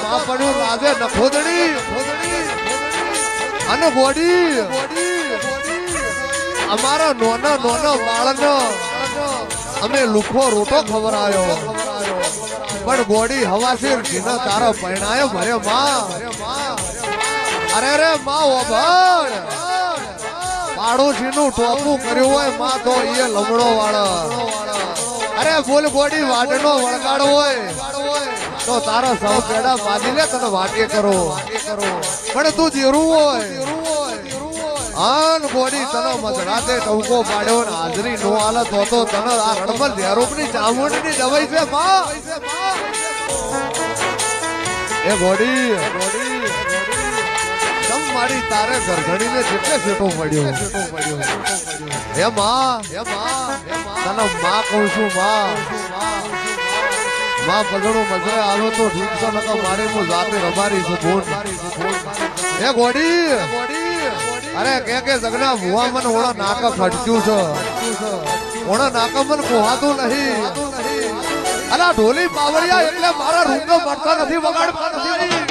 માં પડ્યું લાગે નખોદડી અને ગોડી અમારા નોના બાળનો અમે લુખો રોટો ખવરાયો પણ ગોડી હવાસીર ઘીનો તારો પરણાયો ભરે માં અરે રે માં ઓભણ પાડોશી નું ટોપું કર્યું હોય માં તો એ લમડો વાળો અરે બોલ ગોડી વાડનો વળગાડો હોય તો તારા સૌ પેડા બાજી લે તને વાટે કરો પણ તું જીરું હોય આન ગોડી તને મધરાતે ટવકો પાડ્યો ને હાજરી નો હાલત હોતો તને આ હડમલ ધેરૂપની ચામુંડની દવાઈ છે માં એ ગોડી તમ મારી તારે ગરઘડીને જેટલે ફેટો પડ્યો હે માં તને માં કહું છું માં પગડું મજરે આવો તો ઠીક છે નકા મારે હું જાતે રમારી છું ફોન હે ગોડી અરે કે જગના ભુવા મને ઓળા નાકા ખડક્યું છે ઓળા નાકા મને કોહાતું નહીં અલા ઢોલી પાવડિયા એટલે મારા રૂમનો પડતા નથી વગાડતા નથી